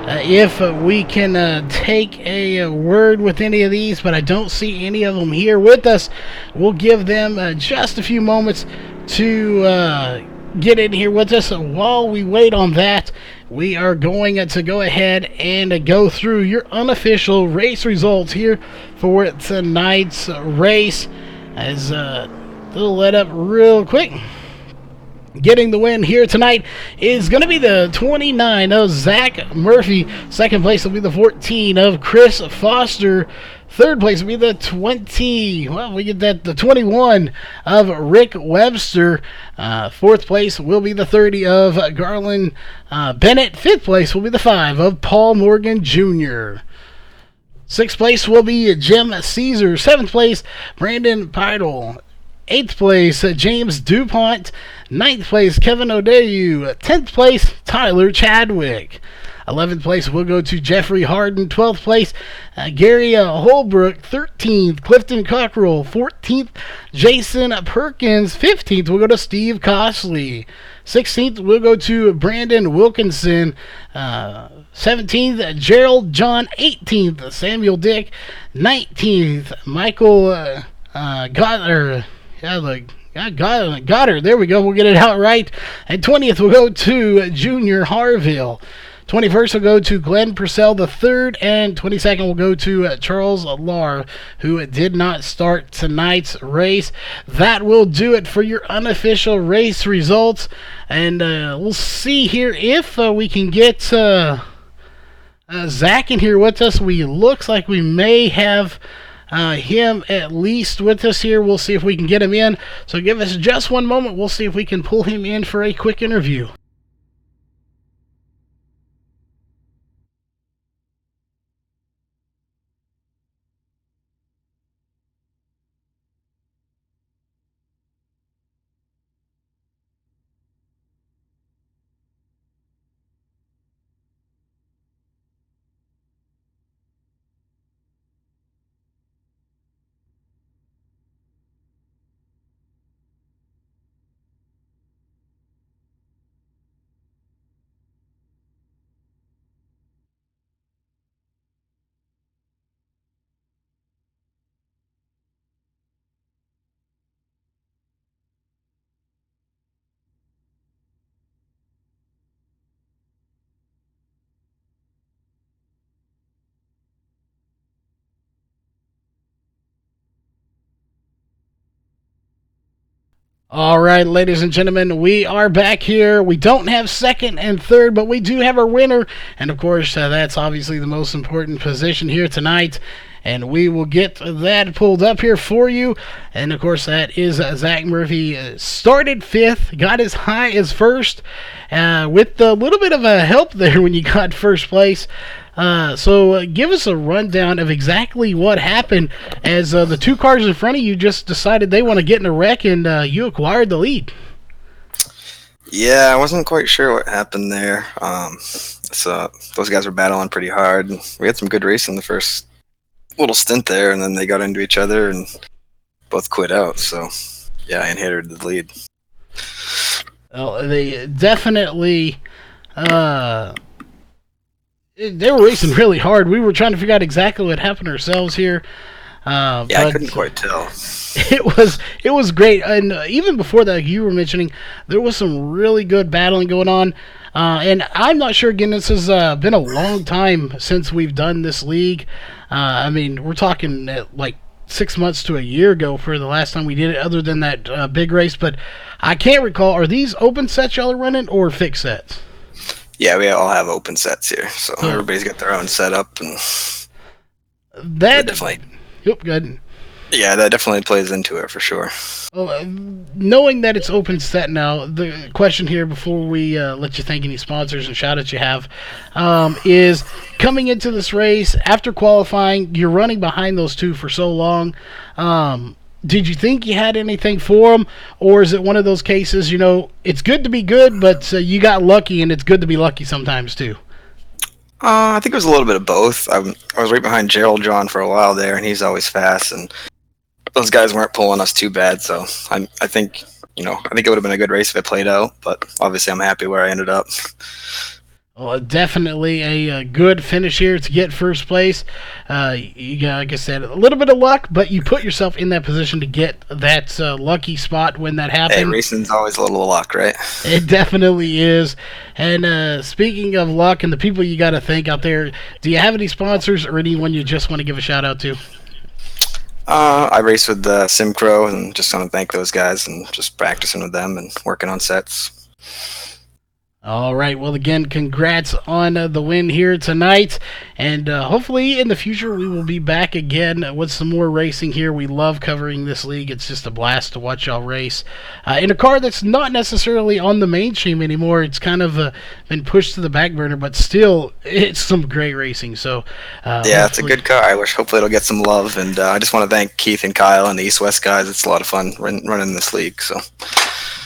if we can take a word with any of these, but I don't see any of them here with us. We'll give them just a few moments to get in here with us. While we wait on that, we are going to go ahead and go through your unofficial race results here for tonight's race. As little let up real quick. Getting the win here tonight is going to be the 29 of Zach Murphy. 2nd place will be the 14 of Chris Foster. 3rd place will be the 21 of Rick Webster. 4th place will be the 30 of Garland Bennett. 5th place will be the 5 of Paul Morgan Jr. 6th place will be Jim Caesar. 7th place, Brandon Pidle. 8th place, James DuPont. 9th place, Kevin O'Dayu. 10th place, Tyler Chadwick. 11th place will go to Jeffrey Harden. 12th place, Gary Holbrook. 13th, Clifton Cockrell. 14th, Jason Perkins. 15th will go to Steve Costley. 16th will go to Brandon Wilkinson. 17th, Gerald John. 18th, Samuel Dick. 19th, Michael Goddard. Goddard. There we go. We'll get it out right. And 20th will go to Junior Harville. 21st will go to Glenn Purcell III, and 22nd will go to Charles Lar, who did not start tonight's race. That will do it for your unofficial race results, and we'll see here if we can get Zach in here with us. Looks like we may have him at least with us here. We'll see if we can get him in. So give us just one moment. We'll see if we can pull him in for a quick interview. All right, ladies and gentlemen, we are back here. We don't have 2nd and 3rd, but we do have a winner. And, of course, that's obviously the most important position here tonight. and we will get that pulled up here for you. And of course, that is Zach Murphy. Started 5th, got as high as 1st, with a little bit of a help there when you got first place. So give us a rundown of exactly what happened as the 2 cars in front of you just decided they want to get in a wreck, and you acquired the lead. Yeah, I wasn't quite sure what happened there. So those guys were battling pretty hard. We had some good racing the first little stint there, and then they got into each other and both quit out. So yeah, I inherited the lead. Well, they definitely they were racing really hard. We were trying to figure out exactly what happened ourselves here. Yeah, I couldn't quite tell. It was great, and even before that, you were mentioning there was some really good battling going on. And I'm not sure. Again, this has been a long time since we've done this league. I mean, we're talking like 6 months to a year ago for the last time we did it, other than that big race. But I can't recall. Are these open sets y'all are running or fixed sets? Yeah, we all have open sets here, so everybody's got their own setup, and that definitely. Yep, good. Yeah, that definitely plays into it for sure. Well, knowing that it's open set now, the question here before we let you thank any sponsors and shout outs you have is coming into this race after qualifying, you're running behind those 2 for so long. Did you think you had anything for them, or is it one of those cases, it's good to be good, but you got lucky, and it's good to be lucky sometimes too? I think it was a little bit of both. I was right behind Gerald John for a while there, and he's always fast, and those guys weren't pulling us too bad. So I think it would have been a good race if it played out. But obviously, I'm happy where I ended up. Well, definitely a good finish here to get first place. You got, like I said, a little bit of luck, but you put yourself in that position to get that lucky spot when that happened. Hey, racing's always a little luck, right? It definitely is. And speaking of luck and the people you got to thank out there, do you have any sponsors or anyone you just want to give a shout out to? I race with Simcro, and just want to thank those guys and just practicing with them and working on sets. All right. Well, again, congrats on the win here tonight. And hopefully in the future we will be back again with some more racing here. We love covering this league. It's just a blast to watch y'all race. In a car that's not necessarily on the mainstream anymore. It's kind of been pushed to the back burner, but still, it's some great racing. So yeah, it's a good car. Hopefully it'll get some love. And I just want to thank Keith and Kyle and the East West guys. It's a lot of fun running this league. So.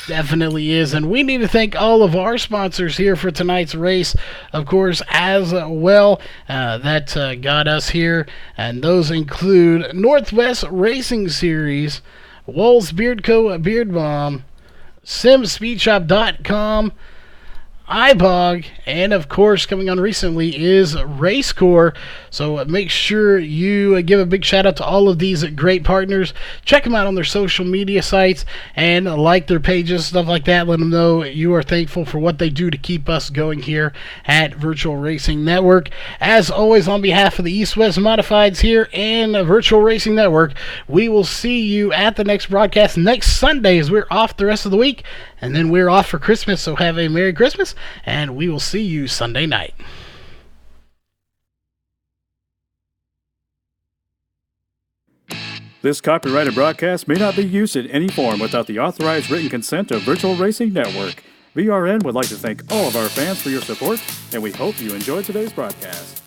Definitely is, and we need to thank all of our sponsors here for tonight's race, of course, as well, that got us here, and those include Northwest Racing Series, Walls Beard Co. Beard Balm, SimSpeedShop.com, iBog, and of course coming on recently is RaceCore. So make sure you give a big shout out to all of these great partners. Check them out on their social media sites and like their pages, stuff like that. Let them know you are thankful for what they do to keep us going here at Virtual Racing Network. As always, on behalf of the East West Modifieds here and Virtual Racing Network, we will see you at the next broadcast next Sunday, as we're off the rest of the week, and then we're off for Christmas. So have a Merry Christmas, and we will see you Sunday night. This copyrighted broadcast may not be used in any form without the authorized written consent of Virtual Racing Network. VRN would like to thank all of our fans for your support, and we hope you enjoyed today's broadcast.